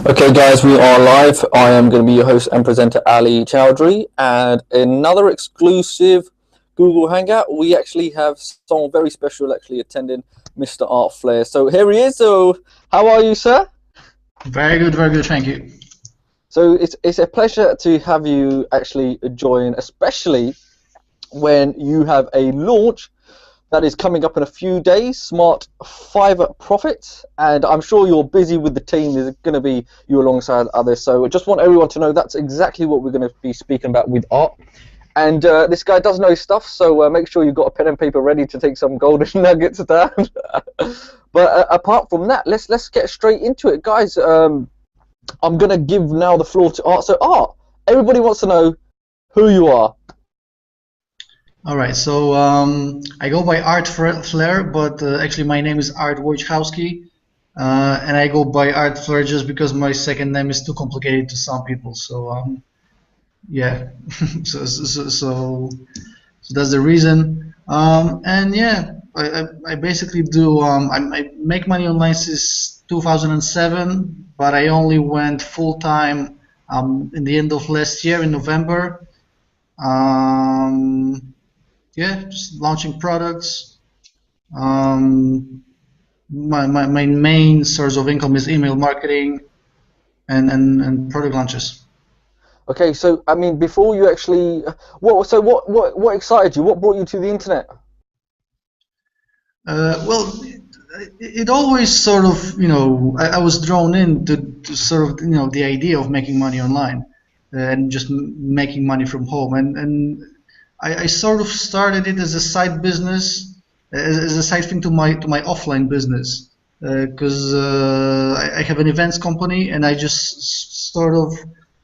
Okay, guys, we are live. I am going to be your host and presenter, Ali Chowdhry, and another exclusive Google Hangout. We actually have someone very special actually attending, Mr. Art Flair. So here he is. So, how are you, sir? Very good, very good. Thank you. So it's a pleasure to have you actually join, especially when you have a launch that is coming up in a few days, Smart Fiverr Profit, and I'm sure you're busy with the team. There's going to be you alongside others, so I just want everyone to know that's exactly what we're going to be speaking about with Art. And this guy does know stuff, so make sure you've got a pen and paper ready to take some golden nuggets down. But apart from that, let's get straight into it, guys. I'm going to give now the floor to Art. So Art, everybody wants to know who you are. All right, so I go by Art Flair, but actually my name is Art Wojciechowski, and I go by Art Flair just because my second name is too complicated to some people. So yeah, so that's the reason. And yeah, I basically do. I make money online since 2007, but I only went full time in the end of last year in November. Yeah, just launching products. My main source of income is email marketing and product launches. Okay, so I mean, before you actually, what excited you? What brought you to the internet? Well, it always sort of, I was drawn in to sort of, the idea of making money online and just making money from home. And I sort of started it as a side business, as a side thing to my offline business, because I have an events company, and I just sort of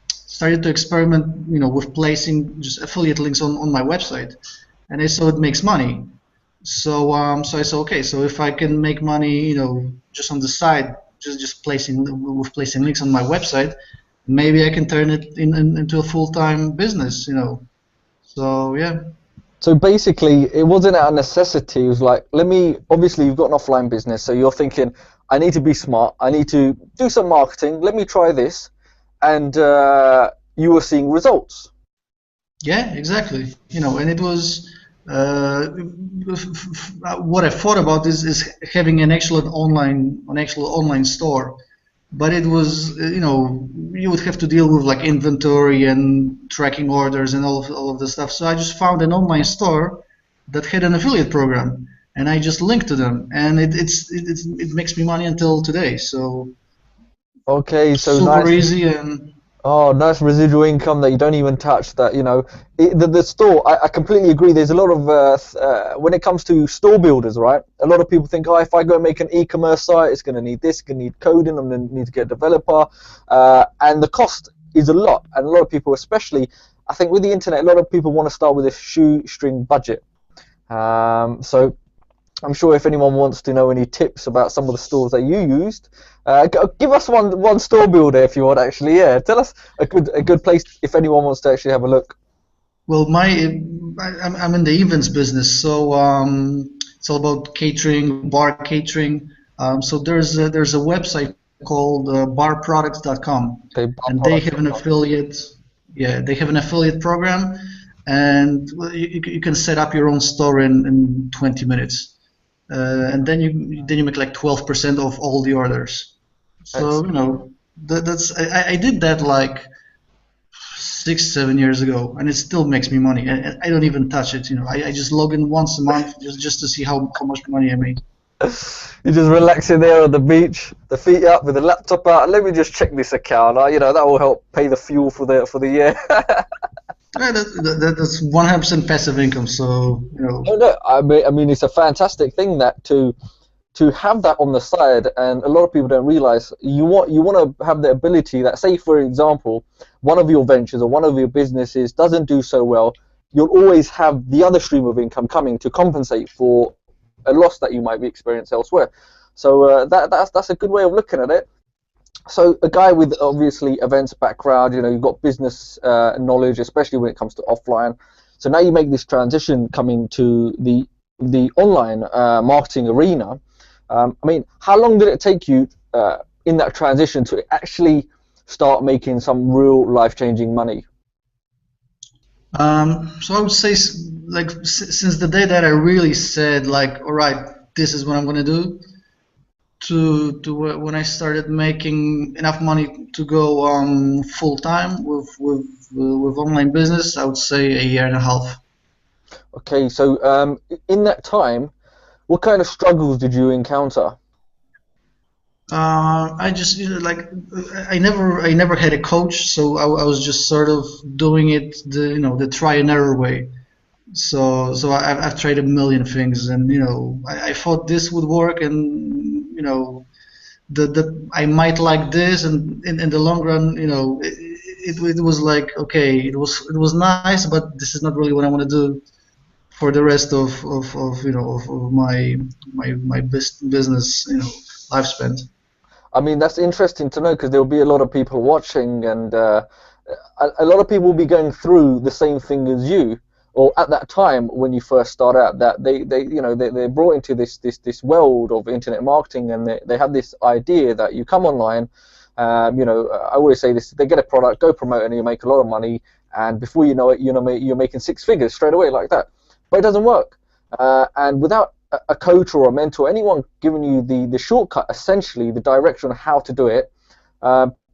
started to experiment, with placing just affiliate links on my website, and I saw it makes money. So I said, okay, so if I can make money, just on the side, just placing links on my website, maybe I can turn it into a full-time business. So yeah. So basically, it wasn't out of necessity. It was like, obviously you've got an offline business, so you're thinking, I need to be smart. I need to do some marketing. Let me try this. And you were seeing results. Yeah, exactly. And it was what I thought about is having an actual online store, but it was you would have to deal with like inventory and tracking orders and all of the stuff. So I just found an online store that had an affiliate program, and I just linked to them, and it makes me money until today. So okay, so super nice. easy. And oh, nice residual income that you don't even touch. That the store. I completely agree. There's a lot of when it comes to store builders, right? A lot of people think, oh, if I go make an e-commerce site, it's going to need this, it's going to need coding, I'm going to need to get a developer, and the cost is a lot. And a lot of people, especially, I think with the internet, a lot of people want to start with a shoestring budget. So I'm sure if anyone wants to know any tips about some of the stores that you used, give us one store builder if you want. Actually, yeah, tell us a good place if anyone wants to actually have a look. Well, I'm in the events business, so it's all about catering, bar catering. So there's a website called barproducts.com, Okay, and they have an affiliate. Yeah, they have an affiliate program, and you can set up your own store in 20 minutes, and then you make like 12% of all the orders. So I did that like 6-7 years ago, and it still makes me money. I don't even touch it. I just log in once a month just to see how much money I make. You just relaxing there on the beach, the feet up with the laptop out. Let me just check this account. That will help pay the fuel for the year. Yeah, that's 100% passive income. So No, I mean it's a fantastic thing that to have that on the side, and a lot of people don't realize you want to have the ability that, say for example, one of your ventures or one of your businesses doesn't do so well, you'll always have the other stream of income coming to compensate for a loss that you might be experiencing elsewhere. So that's a good way of looking at it. So a guy with obviously events background, you've got business knowledge, especially when it comes to offline. So now you make this transition coming to the online marketing arena. I mean, how long did it take you in that transition to actually start making some real life-changing money? So I would say, like, since the day that I really said, like, all right, this is what I'm gonna do, to when I started making enough money to go full time with online business, I would say a year and a half. Okay, so in that time, what kind of struggles did you encounter? I just I never had a coach, so I was just sort of doing it the try and error way. So I've tried a million things, and I thought this would work, and the I might like this, and in the long run, it was like, okay, it was nice, but this is not really what I want to do for the rest of my business lifespan. I mean, that's interesting to know because there'll be a lot of people watching, and a lot of people will be going through the same thing as you, or at that time when you first start out, that they're brought into this world of internet marketing, and they have this idea that you come online. I always say this: they get a product, go promote it, and you make a lot of money, and before you know it, you're making six figures straight away like that. But it doesn't work, and without a coach or a mentor, anyone giving you the shortcut, essentially the direction on how to do it,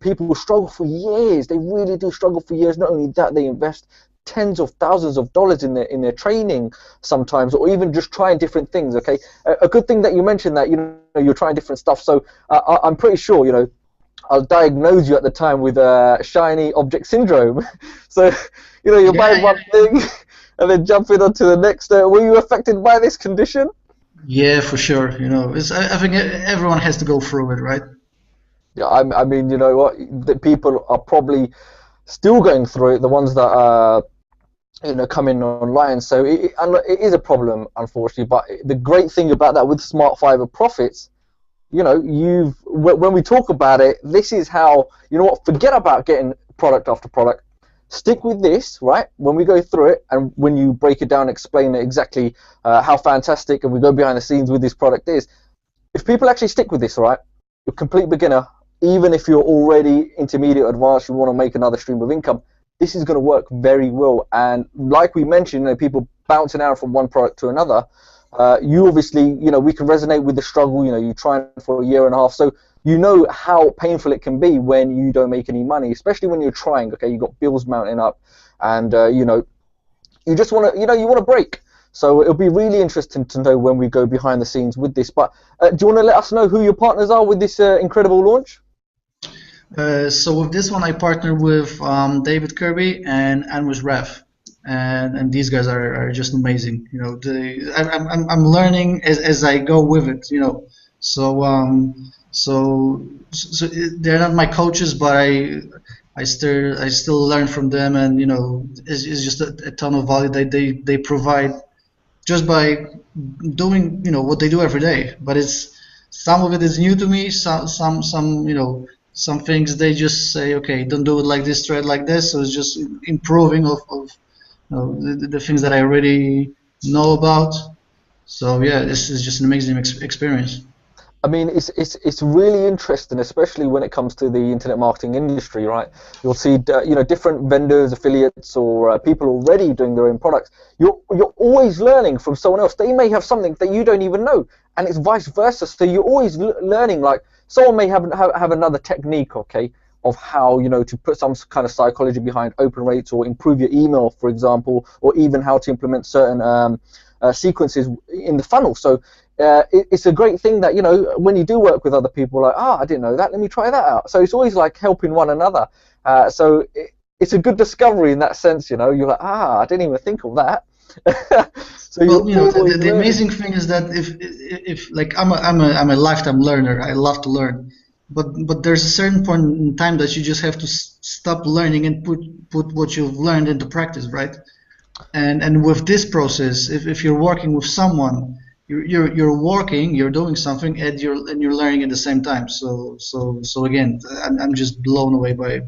people will struggle for years. They really do struggle for years. Not only that, they invest tens of thousands of dollars in their training sometimes, or even just trying different things. Okay, a good thing that you mentioned that you're trying different stuff. So I'm pretty sure I'll diagnose you at the time with shiny object syndrome. So you're buying Yeah, one thing and then jumping onto the next. Were you affected by this condition? yeah, for sure. I think everyone has to go through it, right? Yeah, I mean, you know what? The people are probably still going through it. The ones that are, coming online. So it is a problem, unfortunately. But the great thing about that with Smart Fiverr Profits, when we talk about it, this is how, forget about getting product after product. Stick with this, right? When we go through it, and when you break it down, explain it exactly how fantastic, and we go behind the scenes with this product is. If people actually stick with this, right, you're a complete beginner, even if you're already intermediate advanced, you want to make another stream of income, this is going to work very well. And like we mentioned, people bouncing out from one product to another, you obviously, we can resonate with the struggle. You're trying for a year and a half, so you know how painful it can be when you don't make any money, especially when you're trying. Okay, you've got bills mounting up, and you just want to, you want to break. So it'll be really interesting to know when we go behind the scenes with this. But do you want to let us know who your partners are with this incredible launch? So with this one, I partnered with David Kirby and Anmus Ref, and these guys are just amazing. I'm learning as I go with it. So they're not my coaches, but I still learn from them, and it's just a ton of value that they provide just by doing what they do every day. But it's some of it is new to me. Some things they just say, okay, don't do it like this, try it like this. So it's just improving of the things that I already know about. So yeah, this is just an amazing experience. I mean, it's really interesting, especially when it comes to the internet marketing industry, right? You'll see, different vendors, affiliates, or people already doing their own products. You're always learning from someone else. They may have something that you don't even know, and it's vice versa. So you're always learning. Like someone may have another technique, okay, of how to put some kind of psychology behind open rates, or improve your email, for example, or even how to implement certain sequences in the funnel. So it's a great thing that when you do work with other people, like, I didn't know that, let me try that out. So it's always like helping one another. So it's a good discovery in that sense. You're like, I didn't even think of that. So Well, you're always the learning. amazing thing is that if like I'm a lifetime learner. I love to learn, but there's a certain point in time that you just have to stop learning and put what you've learned into practice, right? And with this process, if you're working with someone, you're working, you're doing something, and you're learning at the same time. So again, I'm just blown away by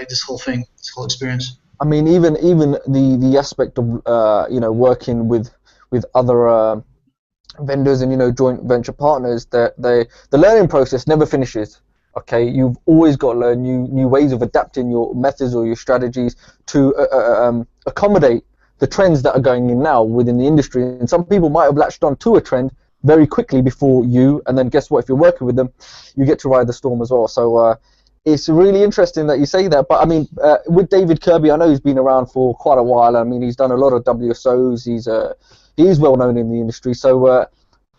this whole thing, this whole experience. I mean, even the aspect of working with other vendors and joint venture partners, that the learning process never finishes. Okay, you've always got to learn new ways of adapting your methods or your strategies to accommodate the trends that are going in now within the industry. And some people might have latched on to a trend very quickly before you, and then guess what? If you're working with them, you get to ride the storm as well. So it's really interesting that you say that. But I mean, with David Kirby, I know he's been around for quite a while. I mean, he's done a lot of WSOs. He's well known in the industry. So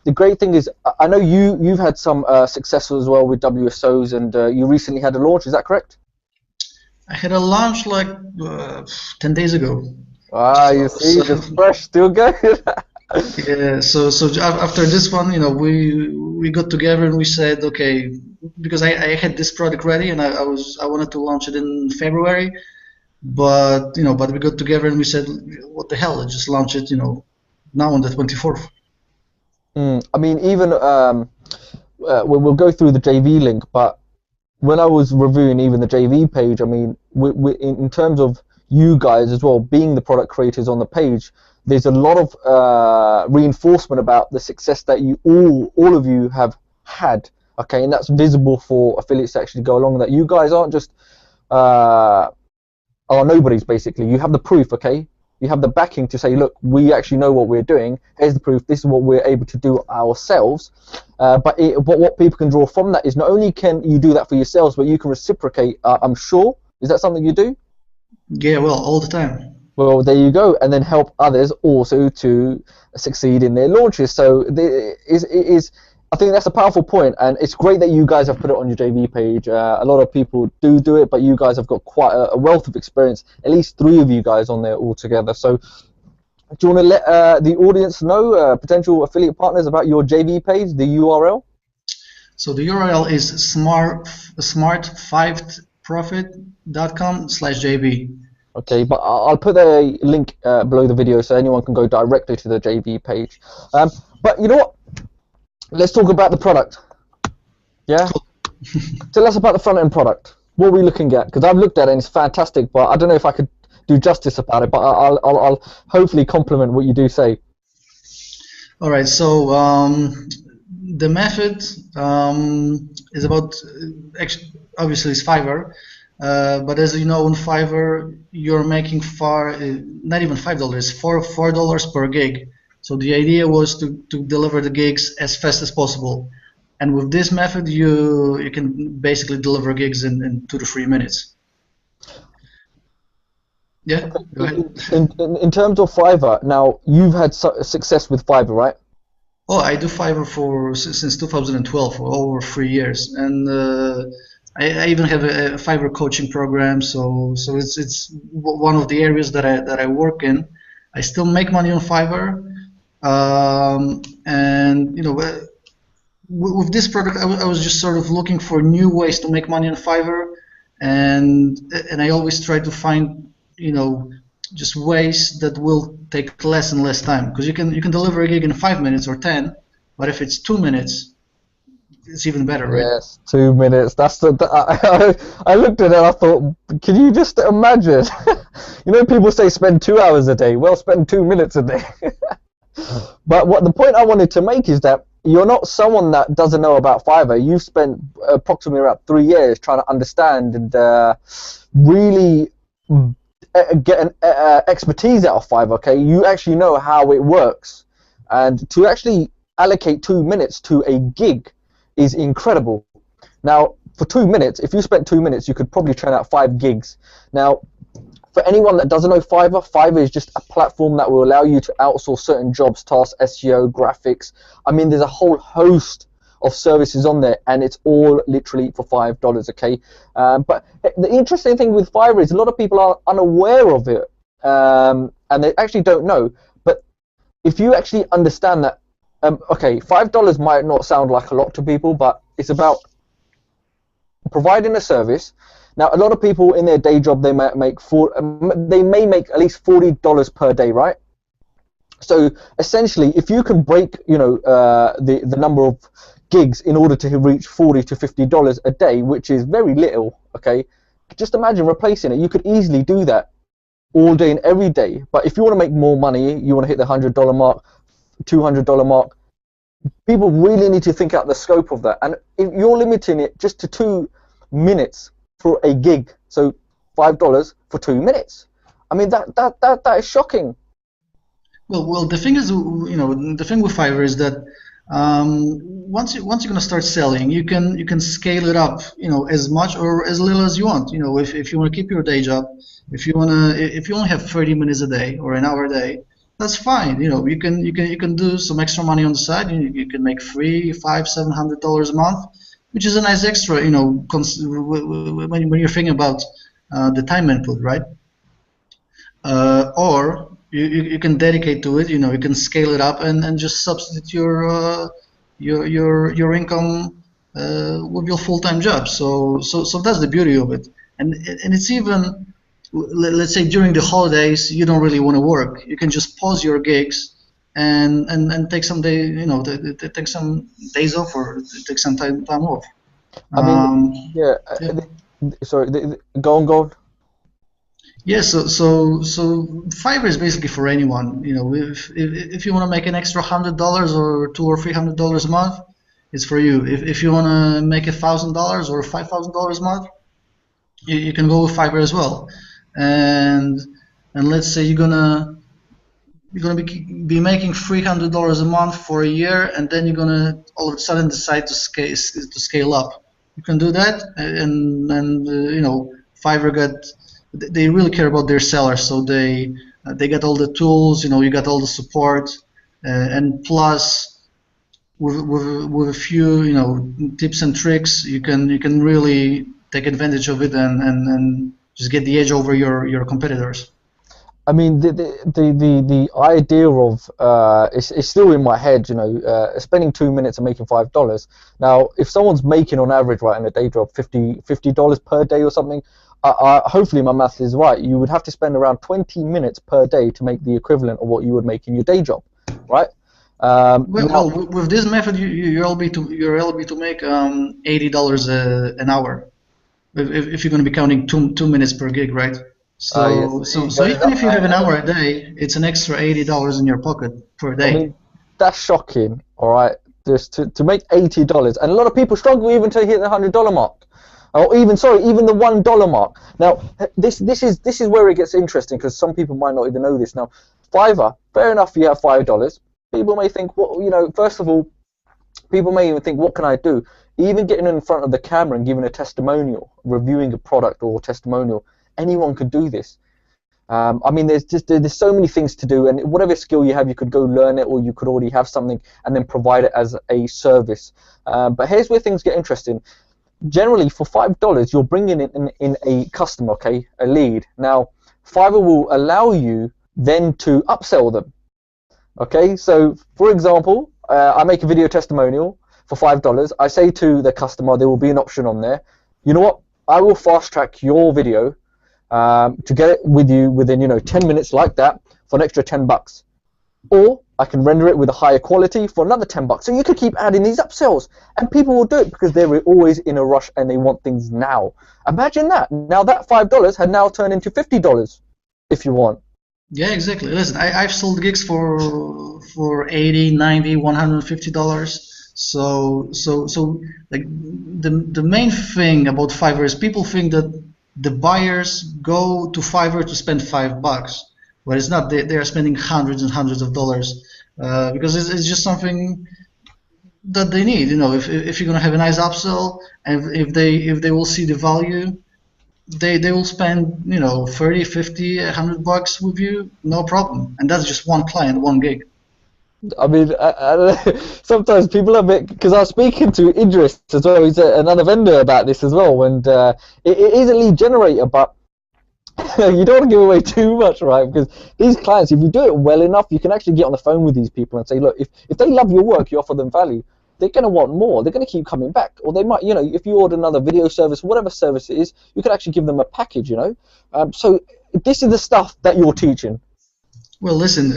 the great thing is, I know you've had some success as well with WSOs, and you recently had a launch. Is that correct? I had a launch like 10 days ago. Ah, you see, just fresh, still good. Yeah, so after this one, we got together and we said, okay, because I had this product ready and I wanted to launch it in February, but we got together and we said, what the hell, let's just launch it, now on the 24th. I mean, even we'll go through the JV link, but when I was reviewing even the JV page, I mean, in terms of you guys as well being the product creators on the page, there's a lot of reinforcement about the success that you all of you have had. Okay, and that's visible for affiliates to actually go along. That you guys aren't just are nobodies. Basically, you have the proof. Okay, you have the backing to say, look, we actually know what we're doing. Here's the proof. This is what we're able to do ourselves. But what people can draw from that is not only can you do that for yourselves, but you can reciprocate. I'm sure. Is that something you do? Yeah, well, all the time. Well, there you go, and then help others also to succeed in their launches. So I think that's a powerful point, and it's great that you guys have put it on your JV page. A lot of people do it, but you guys have got quite a wealth of experience. At least 3 of you guys on there all together. So, do you want to let the audience know, potential affiliate partners, about your JV page, the URL? So the URL is smart5profit.com/JV. Okay, but I'll put a link below the video so anyone can go directly to the JV page. But you know what? Let's talk about the product. Yeah? Cool. Tell us about the front-end product. What are we looking at? Because I've looked at it and it's fantastic, but I don't know if I could do justice about it, but I'll hopefully compliment what you do say. All right, so the method is about, obviously it's Fiverr, but as you know, on Fiverr, you're making not even $5, $4 per gig. So the idea was to deliver the gigs as fast as possible. And with this method, you can basically deliver gigs in 2 to 3 minutes. Yeah, go ahead. In terms of Fiverr, now you've had success with Fiverr, right? Oh, I do Fiverr since 2012, for over 3 years, and I even have a Fiverr coaching program. So it's one of the areas that I work in. I still make money on Fiverr, and with this product, I was just sort of looking for new ways to make money on Fiverr, and I always try to find just ways that will take less and less time, because you can deliver a gig in 5 minutes or 10, but if it's 2 minutes, it's even better, right? Yes, 2 minutes. That's I looked at it and I thought, can you just imagine? People say spend 2 hours a day. Well, spend 2 minutes a day. But the point I wanted to make is that you're not someone that doesn't know about Fiverr. You've spent approximately around 3 years trying to understand and really get an expertise out of Fiverr. Okay, you actually know how it works, and to actually allocate 2 minutes to a gig is incredible. Now, for 2 minutes, if you spent 2 minutes, you could probably churn out 5 gigs. Now, for anyone that doesn't know Fiverr is just a platform that will allow you to outsource certain jobs, tasks, SEO, graphics. I mean, there's a whole host of services on there, and it's all literally for $5, okay? But the interesting thing with Fiverr is a lot of people are unaware of it, and they actually don't know. But if you actually understand that, okay, $5 might not sound like a lot to people, but it's about providing a service. Now, a lot of people in their day job, they may make at least $40 per day, right? So essentially, if you can break, the number of gigs in order to reach $40 to $50 a day, which is very little, okay? Just imagine replacing it. You could easily do that all day and every day. But if you want to make more money, you want to hit the $100 mark, $200 mark, people really need to think out the scope of that. And if you're limiting it just to 2 minutes for a gig, so $5 for 2 minutes, I mean that is shocking. Well, the thing is, the thing with Fiverr is that once you're gonna start selling, you can scale it up, as much or as little as you want. If you want to keep your day job, if you only have 30 minutes a day or an hour a day, that's fine. You can do some extra money on the side. You can make $300, $500, $700 a month, which is a nice extra. When you're thinking about the time input, right? Or you can dedicate to it. You can scale it up and just substitute your income with your full-time job. So that's the beauty of it. And it's even, let's say during the holidays you don't really want to work. You can just pause your gigs and take some day, take some days off or take some time off. I mean, yeah. Yeah. Sorry, go on. Yeah, so Fiverr is basically for anyone. If you want to make an extra $100 or $200 or $300 a month, it's for you. If you want to make $1,000 or $5,000 a month, you can go with Fiverr as well. And let's say you're gonna be making $300 a month for a year, and then you're gonna all of a sudden decide to scale up. You can do that, and Fiverr they really care about their sellers, so they get all the tools. You got all the support, and plus with a few tips and tricks, you can really take advantage of it and just get the edge over your competitors. I mean, the idea of it's still in my head, spending 2 minutes and making $5. Now, if someone's making on average, right, in a day job, $50 per day or something, hopefully my math is right. You would have to spend around 20 minutes per day to make the equivalent of what you would make in your day job, right? Well, with this method, you're able to make $80 an hour if you're going to be counting 2 minutes per gig, right? So even if you have an hour a day, it's an extra $80 in your pocket per day. I mean, that's shocking, all right? Just to make $80, and a lot of people struggle even to hit the $100 mark, or even the $1 mark. Now, this is where it gets interesting, because some people might not even know this. Now, Fiverr, fair enough, you have $5. People may think, well, first of all, people may even think, what can I do? Even getting in front of the camera and giving a testimonial, reviewing a product or testimonial, anyone could do this. I mean, there's so many things to do, and whatever skill you have, you could go learn it, or you could already have something and then provide it as a service. But here's where things get interesting. Generally, for $5, you're bringing in a customer, okay, a lead. Now, Fiverr will allow you then to upsell them. Okay, so for example, I make a video testimonial for $5. I say to the customer, there will be an option on there. You know what? I will fast track your video to get it with you within 10 minutes like that for an extra $10. Or I can render it with a higher quality for another $10. So you could keep adding these upsells, and people will do it because they're always in a rush and they want things now. Imagine that. Now that $5 had now turned into $50 if you want. Yeah, exactly. Listen, I've sold gigs for $80, $90, $150. So like the main thing about Fiverr is people think that the buyers go to Fiverr to spend $5, but it's not. They are spending hundreds and hundreds of dollars because it's just something that they need. If you're gonna have a nice upsell, and if they will see the value, they will spend 30, 50, $100 with you, no problem. And that's just one client, one gig. I mean, sometimes people are a bit, because I was speaking to Idris as well, he's another vendor, about this as well, and it is a lead generator, but you don't want to give away too much, right? Because these clients, if you do it well enough, you can actually get on the phone with these people and say, look, if they love your work, you offer them value, they're going to want more. They're going to keep coming back. Or they might, if you order another video service, whatever service it is, you could actually give them a package, So this is the stuff that you're teaching. Well, listen,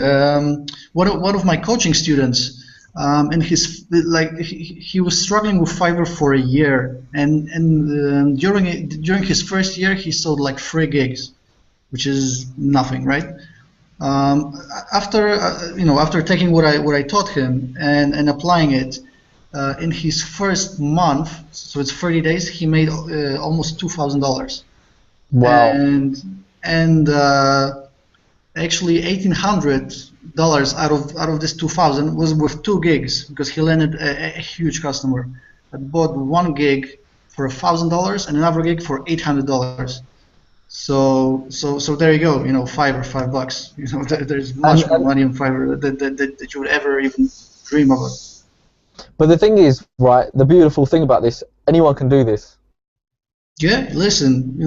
one of my coaching students, and he was struggling with Fiverr for a year, and during his first year, he sold like 3 gigs, which is nothing, right? Um, After after taking what I taught him and applying it in his first month, so it's 30 days, he made almost $2,000, Wow. and actually $1,800 out of this 2,000 was with 2 gigs because he landed a huge customer that bought 1 gig for $1,000 and another gig for $800. So there you go. Fiverr, $5. There's much more And money on Fiverr that you would ever even dream of it. but the thing is, right, the beautiful thing about this, anyone can do this. Yeah, listen,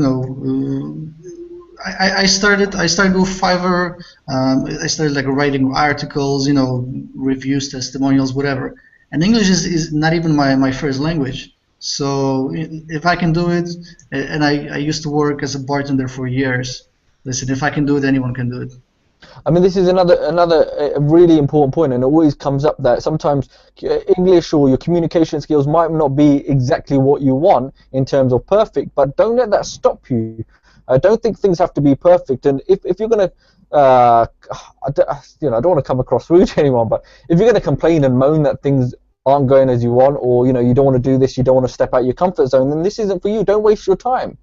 I started with Fiverr. I started like writing articles, reviews, testimonials, whatever. And English is not even my first language. So if I can do it, and I used to work as a bartender for years. Listen, if I can do it, anyone can do it. I mean, this is another really important point, and it always comes up that sometimes English or your communication skills might not be exactly what you want in terms of perfect, but don't let that stop you. I don't think things have to be perfect, and if you're gonna, I don't want to come across rude to anyone, but if you're gonna complain and moan that things aren't going as you want, or you don't want to do this, you don't want to step out your comfort zone, then this isn't for you. Don't waste your time.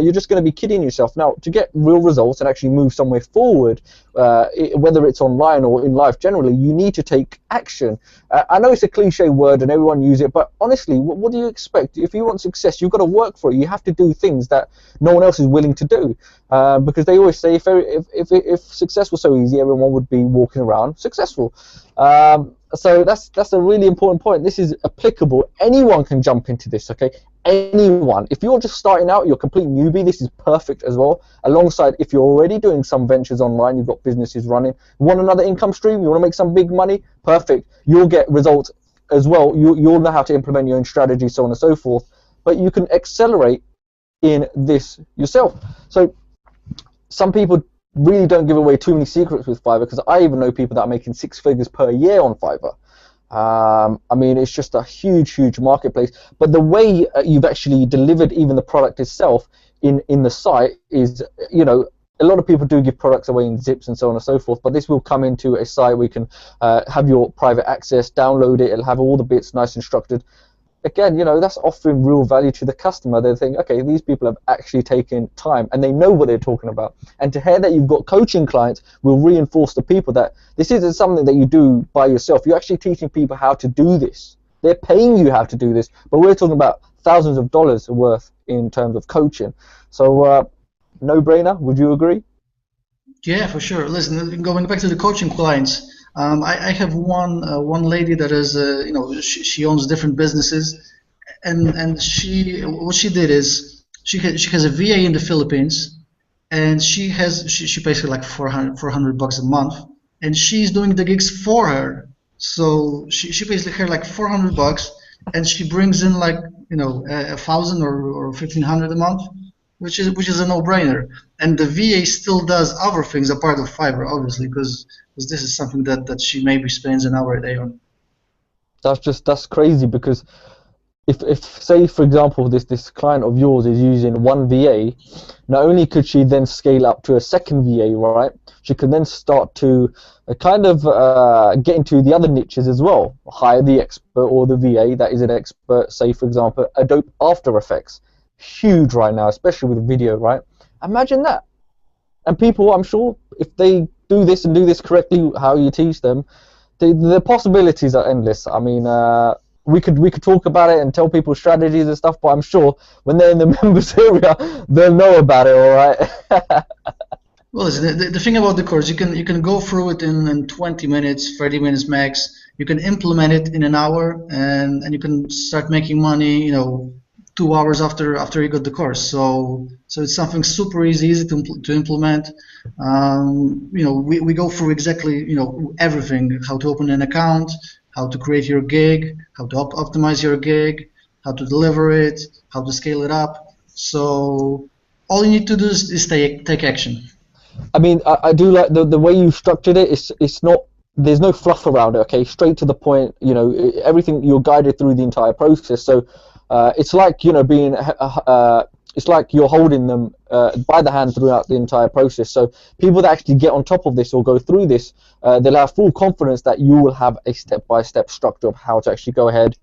You're just going to be kidding yourself. Now, to get real results and actually move somewhere forward, whether it's online or in life generally, you need to take action. I know it's a cliche word and everyone uses it, but honestly, what do you expect? If you want success, you've got to work for it. You have to do things that no one else is willing to do. Because they always say if success was so easy, everyone would be walking around successful. So that's a really important point. This is applicable. Anyone can jump into this, okay? Anyone. If you're just starting out, you're a complete newbie, this is perfect as well. Alongside, if you're already doing some ventures online, you've got businesses running, want another income stream, you want to make some big money, perfect. You'll get results as well. You'll know how to implement your own strategy, so on and so forth. But you can accelerate in this yourself. So some people really don't give away too many secrets with Fiverr, because I even know people that are making 6 figures per year on Fiverr. I mean, it's just a huge marketplace. But the way you've actually delivered even the product itself in the site is, a lot of people do give products away in zips and so on and so forth, but this will come into a site where you can have your private access, download it, it'll have all the bits nice and structured. Again, that's offering real value to the customer. They think, okay, these people have actually taken time and they know what they're talking about. And to hear that you've got coaching clients will reinforce the people that this isn't something that you do by yourself. You're actually teaching people how to do this. They're paying you how to do this, but we're talking about thousands of dollars worth in terms of coaching. So, no-brainer, would you agree? Yeah, for sure. Listen, going back to the coaching clients, I have one lady that is, she owns different businesses, and she what she did is she has a VA in the Philippines, and she pays her like 400 bucks a month, and she's doing the gigs for her. So she pays her like 400 bucks, and she brings in like a thousand or 1,500 a month, which is a no-brainer. And the VA still does other things apart of Fiverr, obviously, because this is something that she maybe spends an hour a day on. That's crazy, because if say for example this client of yours is using one VA, not only could she then scale up to a second VA, right? She could then start to kind of get into the other niches as well. Hire the expert or the VA that is an expert, say for example Adobe After Effects, huge right now, especially with video, right? Imagine that. And people, I'm sure, if they do this and do this correctly, how you teach them, the possibilities are endless. I mean, we could talk about it and tell people strategies and stuff, but I'm sure when they're in the members area, they'll know about it. All right. Well, the thing about the course, you can go through it in 20 minutes, 30 minutes max. You can implement it in an hour, and you can start making money, 2 hours after you got the course. So it's something super easy to implement. We go through exactly, everything: how to open an account, how to create your gig, how to optimize your gig, how to deliver it, how to scale it up. So all you need to do is take action. I mean, I do like the way you structured it. It's not, there's no fluff around it. Okay, straight to the point. Everything, you're guided through the entire process. So it's like being it's like you're holding them by the hand throughout the entire process. So people that actually get on top of this or go through this, they'll have full confidence that you will have a step-by-step structure of how to actually go ahead,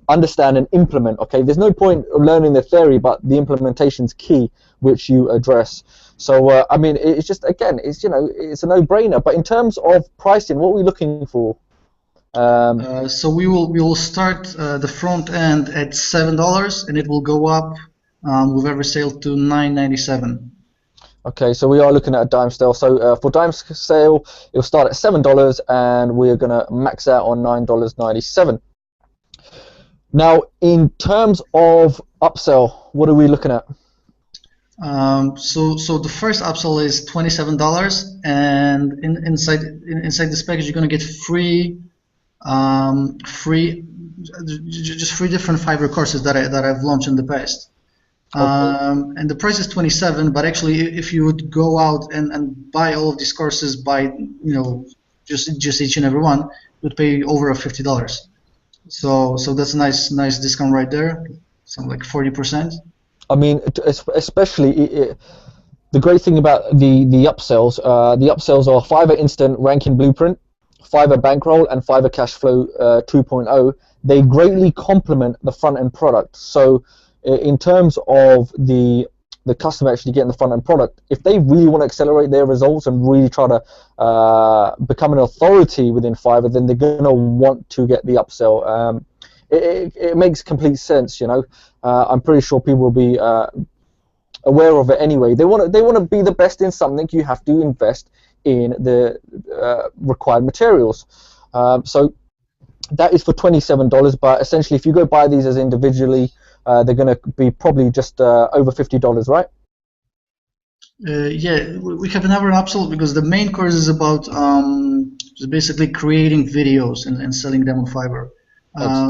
understand and implement. Okay, there's no point learning the theory, but the implementation's key, which you address. So I mean, it's just, again, it's, you know, it's a no-brainer. But in terms of pricing, what are we looking for? So we will start the front end at $7, and it will go up with every sale to $9.97. Okay, so we are looking at a dime sale. So for dime sale, it'll start at $7, and we're gonna max out on $9.97. Now, in terms of upsell, what are we looking at? So the first upsell is $27, and inside this package you're gonna get free just three different Fiverr courses that I've launched in the past. Okay. And the price is 27, but actually if you would go out and buy all of these courses by, you know, just each and every one, you would pay over $50. So that's a nice discount right there, something like 40%. I mean, especially the great thing about the upsells are Fiverr Instant Ranking Blueprint, Fiverr Bankroll, and Fiverr Cashflow 2.0. They greatly complement the front end product. So in terms of the customer actually getting the front end product, if they really want to accelerate their results and really try to become an authority within Fiverr, then they're going to want to get the upsell. It makes complete sense, you know. I'm pretty sure people will be aware of it anyway. They want to be the best in something. You have to invest in the required materials. So that is for $27, but essentially if you go buy these as individually, they're going to be probably just over $50, right? Yeah, we have another upsell because the main course is about just basically creating videos and selling them on Fiverr.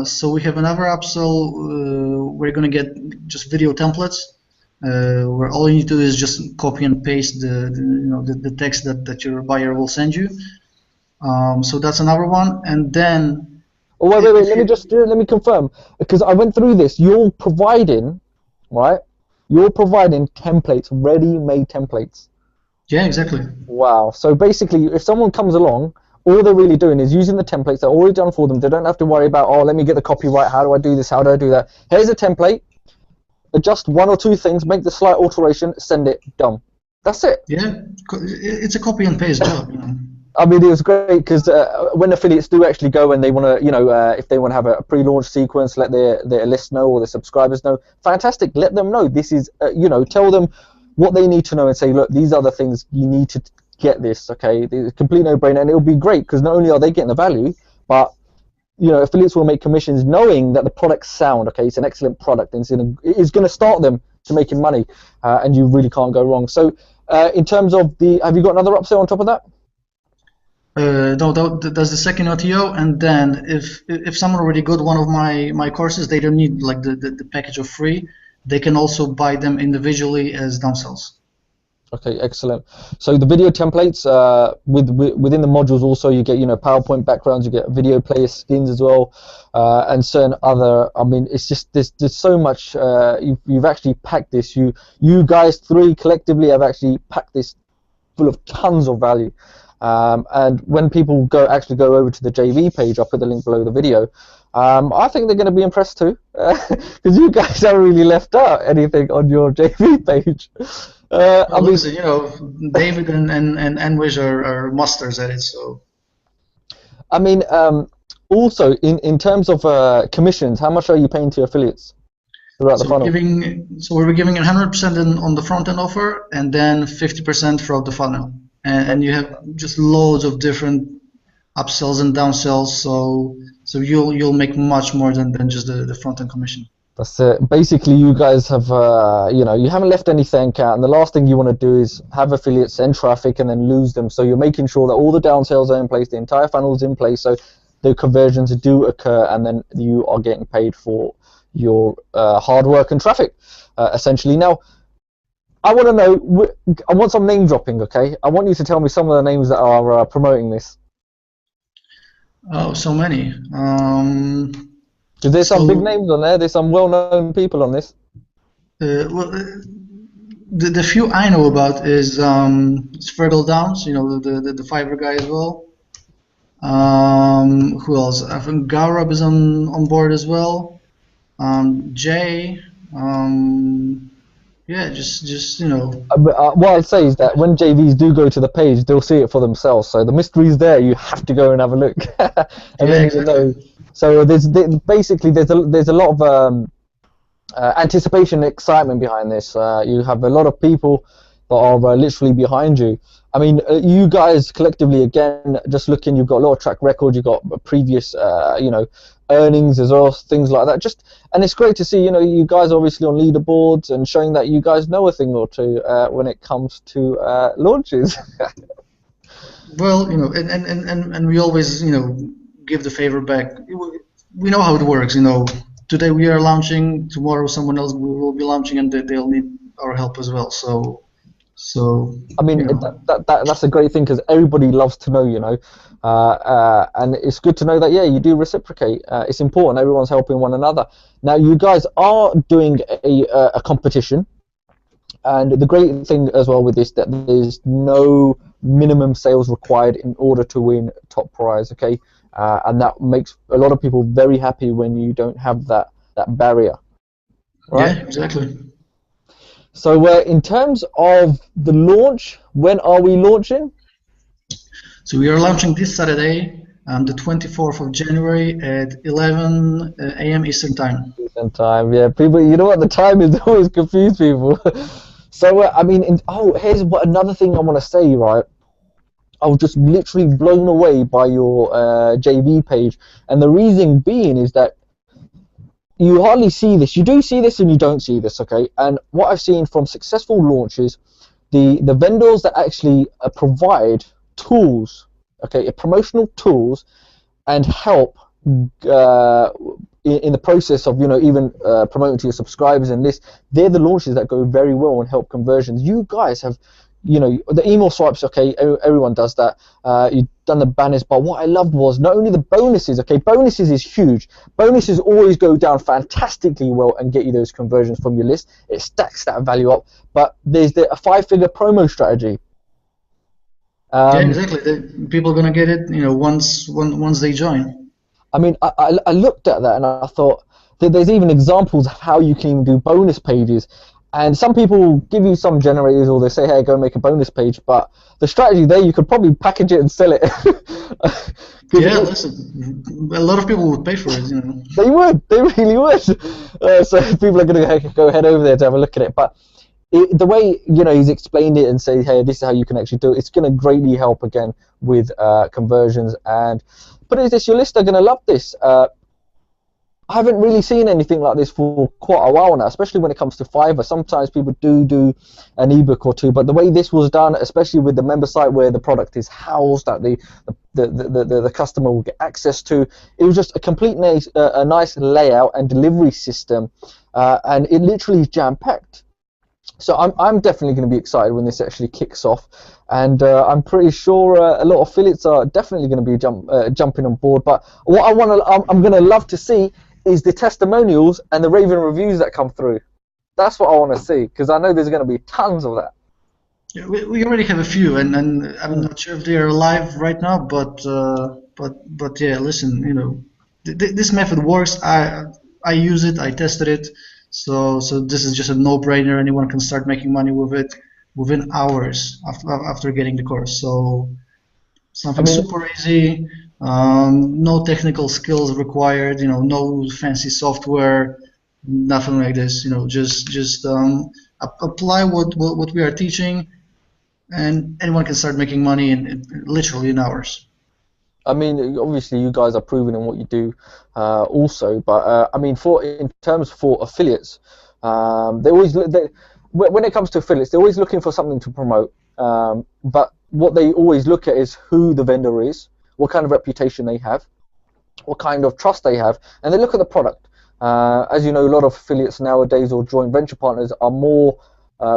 So we have another upsell. We're going to get just video templates, where all you need to do is just copy and paste the text that your buyer will send you. So that's another one, and then. Oh, wait. Let me confirm, because I went through this. You're providing, right? You're providing templates, ready-made templates. Yeah, exactly. Wow. So basically, if someone comes along, all they're really doing is using the templates that are already done for them. They don't have to worry about, oh, let me get the copyright. How do I do this? How do I do that? Here's a template. Adjust one or two things, make the slight alteration, send it, done. That's it. Yeah, it's a copy and paste job. You know. I mean, it was great because when affiliates do actually go and they want to, you know, if they want to have a pre-launch sequence, let their list know or their subscribers know. Fantastic. Let them know. This is, you know, tell them what they need to know and say, look, these are the things you need to get this. Okay, it's a complete no-brainer, and it'll be great because not only are they getting the value, but you know, affiliates will make commissions knowing that the product's sound. Okay, it's an excellent product, and it's going to start them to making money, and you really can't go wrong. So, in terms of have you got another upsell on top of that? No, that's the second OTO, and then if someone already got one of my courses, they don't need like the package of free. They can also buy them individually as downsells. Okay, excellent. So the video templates within the modules also you get, you know, PowerPoint backgrounds, you get video player skins as well, and certain other. I mean, it's just there's so much. You've actually packed this. You guys three collectively have actually packed this full of tons of value. And when people actually go over to the JV page, I'll put the link below the video. I think they're going to be impressed too, because you guys haven't really left out anything on your JV page. I mean, you know, David and Enwish are masters at it. So, I mean, also in terms of commissions, how much are you paying to affiliates throughout the funnel? We're giving 100% on the front end offer, and then 50% throughout the funnel. And you have just loads of different upsells and downsells, so you'll make much more than just the front end commission. That's it. Basically, you guys have you know, you haven't left anything out, and the last thing you want to do is have affiliates send traffic and then lose them. So you're making sure that all the downsells are in place, the entire funnel is in place, so the conversions do occur, and then you are getting paid for your hard work and traffic, essentially. Now, I want to know, I want some name dropping, okay? I want you to tell me some of the names that are promoting this. Oh, so many. There's some big names on there. There's some well-known people on this. Well, the few I know about is Fergal Downs, the Fiverr guy as well. Who else? I think Garab is on board as well. Jay. Yeah, just What I'd say is that when JVs do go to the page, they'll see it for themselves. So the mystery's there. You have to go and have a look, and Yeah, then exactly. you know. So basically there's a lot of anticipation and excitement behind this. You have a lot of people that are literally behind you. I mean, you guys collectively, again, just looking, you've got a lot of track record, you've got previous, earnings as well, things like that. And it's great to see, you guys obviously on leaderboards and showing that you guys know a thing or two when it comes to launches. Well, and we always, give the favor back. We know how it works. Today we are launching, tomorrow someone else will be launching, and they'll need our help as well. So I mean, that's a great thing because everybody loves to know, and it's good to know that, yeah, you do reciprocate. It's important. Everyone's helping one another. Now, you guys are doing a competition, and the great thing as well with this that there's no minimum sales required in order to win top prize. Okay, and that makes a lot of people very happy when you don't have that barrier, right? yeah, exactly. So in terms of the launch, when are we launching? So we are launching this Saturday, the 24th of January at 11 a.m. Eastern Time. Decent time, yeah. People, you know what? The time is always confuse people. So I mean, here's what another thing I want to say, right? I was just literally blown away by your JV page, and the reason being is that you hardly see this. You do see this and you don't see this, okay? And what I've seen from successful launches, the vendors that actually provide tools, okay, promotional tools, and help in the process of even promoting to your subscribers and this, they're the launches that go very well and help conversions. You guys have the email swipes, okay, everyone does that. You've done the banners, but what I loved was not only the bonuses, okay, bonuses is huge. Bonuses always go down fantastically well and get you those conversions from your list. It stacks that value up, but there's a 5-figure promo strategy. Yeah, exactly. People are gonna get it, once they join. I mean, I looked at that and I thought that there's even examples of how you can do bonus pages. And some people give you some generators or they say, hey, go make a bonus page. But the strategy there, you could probably package it and sell it. Yeah, listen, a lot of people would pay for it, They would. They really would. So people are going to go head over there to have a look at it. But the way he's explained it and say, hey, this is how you can actually do it, it's going to greatly help again with conversions. And but is this your list? They're going to love this. I haven't really seen anything like this for quite a while now, especially when it comes to Fiverr. Sometimes people do an ebook or two, but the way this was done, especially with the member site where the product is housed, that the customer will get access to, it was just a nice layout and delivery system, and it literally is jam-packed. So I'm definitely going to be excited when this actually kicks off, and I'm pretty sure a lot of affiliates are definitely going to be jumping on board. But what I'm going to love to see is the testimonials and the raving reviews that come through. That's what I want to see, because I know there's going to be tons of that. Yeah, we already have a few, and I'm not sure if they are live right now, but yeah, listen, this method works. I use it. I tested it. So this is just a no-brainer. Anyone can start making money with it within hours after getting the course. So something super easy. No technical skills required. No fancy software. Nothing like this. Just apply what we are teaching, and anyone can start making money in literally in hours. I mean, obviously, you guys are proven in what you do, also. But I mean, in terms for affiliates, when it comes to affiliates, they're always looking for something to promote. But what they always look at is who the vendor is, what kind of reputation they have, what kind of trust they have, and they look at the product. As you know, a lot of affiliates nowadays or joint venture partners are more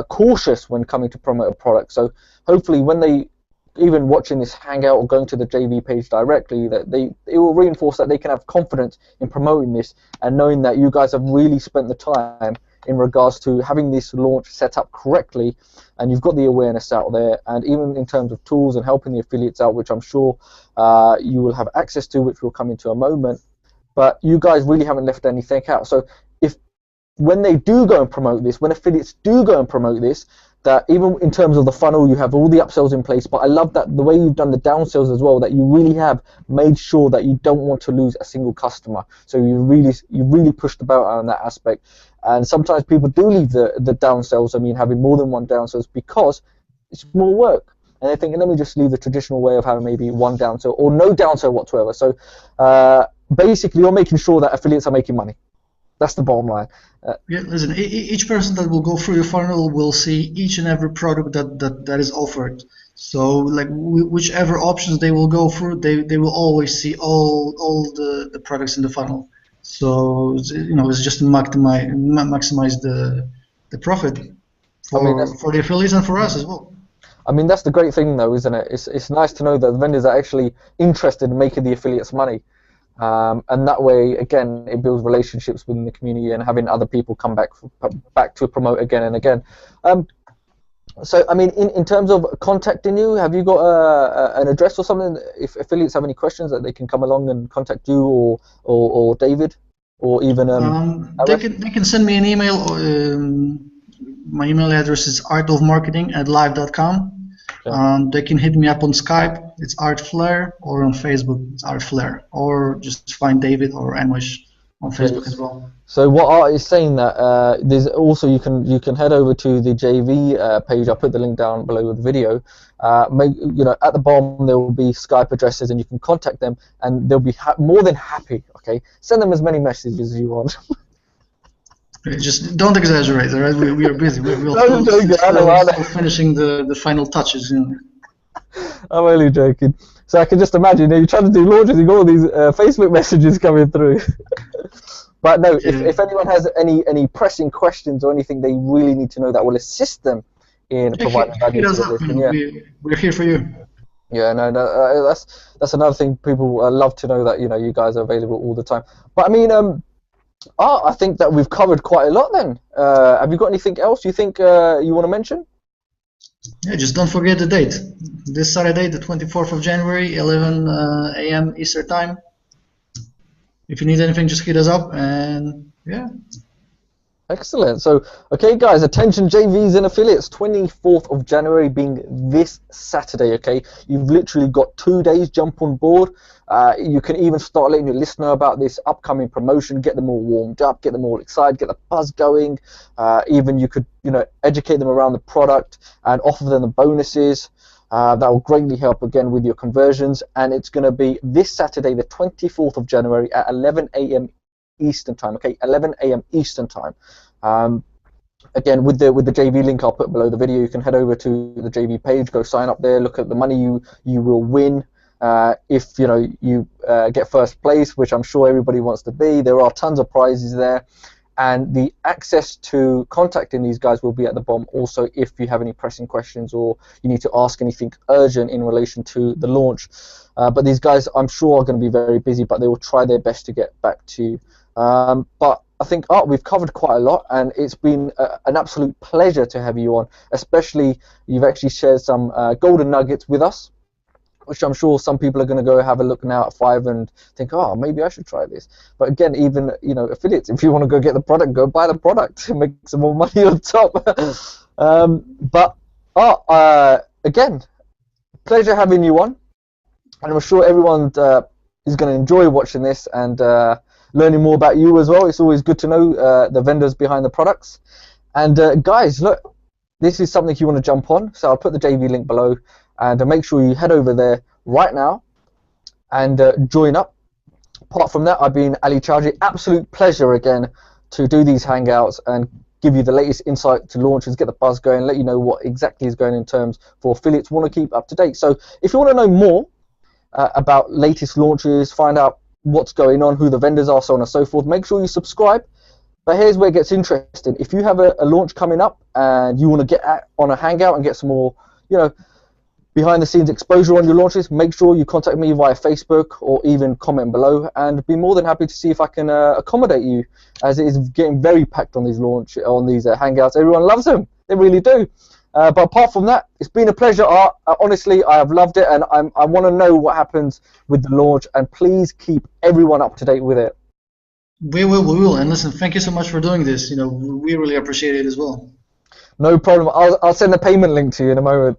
cautious when coming to promote a product. So hopefully, when they even watching this hangout or going to the JV page directly, that it will reinforce that they can have confidence in promoting this and knowing that you guys have really spent the time in regards to having this launch set up correctly, and you've got the awareness out there, and even in terms of tools and helping the affiliates out, which I'm sure you will have access to, which we'll come into a moment. But you guys really haven't left anything out. So if when they do go and promote this, when affiliates do go and promote this, that even in terms of the funnel, you have all the upsells in place. But I love that the way you've done the downsells as well, that you really have made sure that you don't want to lose a single customer. So you really pushed the boat on that aspect. And sometimes people do leave the downsells, I mean, having more than one downsells, because it's more work. And they're thinking, let me just leave the traditional way of having maybe one downsell or no downsell whatsoever. So basically, you're making sure that affiliates are making money. That's the bottom line. Yeah, listen, each person that will go through your funnel will see each and every product that is offered. So like whichever options they will go through, they will always see all the products in the funnel. So it's just to maximize the profit for the affiliates and for us as well. I mean, that's the great thing, though, isn't it? It's nice to know that the vendors are actually interested in making the affiliates money. And that way, again, it builds relationships within the community and having other people come back to promote again and again. So, I mean, in terms of contacting you, have you got an address or something? If affiliates have any questions, that they can come along and contact you or David, or even they can send me an email. My email address is artofmarketing@live.com. They can hit me up on Skype, it's Art Flair, or on Facebook, it's Art Flair, or just find David or Anwish on Facebook as well. So what Art is saying that there's also you can head over to the JV page. I'll put the link down below with the video. At the bottom there will be Skype addresses, and you can contact them, and they'll be more than happy. Okay, send them as many messages as you want. Just don't exaggerate, all right? We are busy. We'll finishing the final touches. I'm only joking. So I can just imagine you're trying to do launches, you've got all these Facebook messages coming through. But no, if anyone has any pressing questions or anything they really need to know that will assist them in providing value to the listing, we're here for you. Yeah, no, that's another thing. People love to know that you guys are available all the time. But I mean, I think that we've covered quite a lot then. Have you got anything else you think you want to mention? Yeah, just don't forget the date. This Saturday, the 24th of January, 11 a.m. Eastern Time. If you need anything, just hit us up, and yeah. Excellent. So, okay, guys, attention JVs and affiliates, 24th of January being this Saturday, okay? You've literally got 2 days, jump on board. You can even start letting your listener about this upcoming promotion, get them all warmed up, get them all excited, get the buzz going. Even you could, educate them around the product and offer them the bonuses. That will greatly help, again, with your conversions. And it's going to be this Saturday, the 24th of January at 11 a.m. Eastern Time, okay, 11 a.m. Eastern Time. Again, with the JV link I'll put below the video, you can head over to the JV page, go sign up there, look at the money you will win if you get first place, which I'm sure everybody wants to be. There are tons of prizes there, and the access to contacting these guys will be at the bottom also if you have any pressing questions or you need to ask anything urgent in relation to the launch. But these guys, I'm sure, are going to be very busy, but they will try their best to get back to you. But I think, we've covered quite a lot, and it's been an absolute pleasure to have you on, especially you've actually shared some golden nuggets with us, which I'm sure some people are going to go have a look now at Fiverr and think, maybe I should try this. But again, even affiliates, if you want to go get the product, go buy the product and make some more money on top. Again, pleasure having you on, and I'm sure everyone is going to enjoy watching this and learning more about you as well. It's always good to know the vendors behind the products. And guys, look, this is something you want to jump on, so I'll put the JV link below, and make sure you head over there right now and join up. Apart from that, I've been Ali Chowdhry. Absolute pleasure again to do these hangouts and give you the latest insight to launches, get the buzz going, let you know what exactly is going in terms for affiliates want to keep up to date. So if you want to know more about latest launches, find out what's going on, who the vendors are, so on and so forth, make sure you subscribe. But here's where it gets interesting. If you have a launch coming up and you want to get on a hangout and get some more, behind the scenes exposure on your launches, make sure you contact me via Facebook or even comment below, and be more than happy to see if I can accommodate you, as it is getting very packed on these hangouts. Everyone loves them, they really do. But apart from that, it's been a pleasure, Art. Honestly, I have loved it, and I want to know what happens with the launch, and please keep everyone up to date with it. We will. And listen, thank you so much for doing this. You know, we really appreciate it as well. No problem. I'll send a payment link to you in a moment.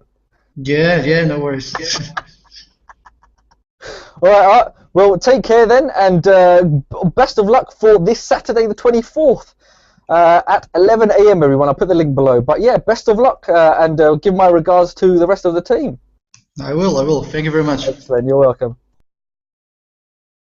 Yeah, no worries. All right, Art. Well, take care then, and best of luck for this Saturday, the 24th. At 11 a.m. everyone. I'll put the link below. But yeah, best of luck, and give my regards to the rest of the team. I will. Thank you very much. Excellent. You're welcome.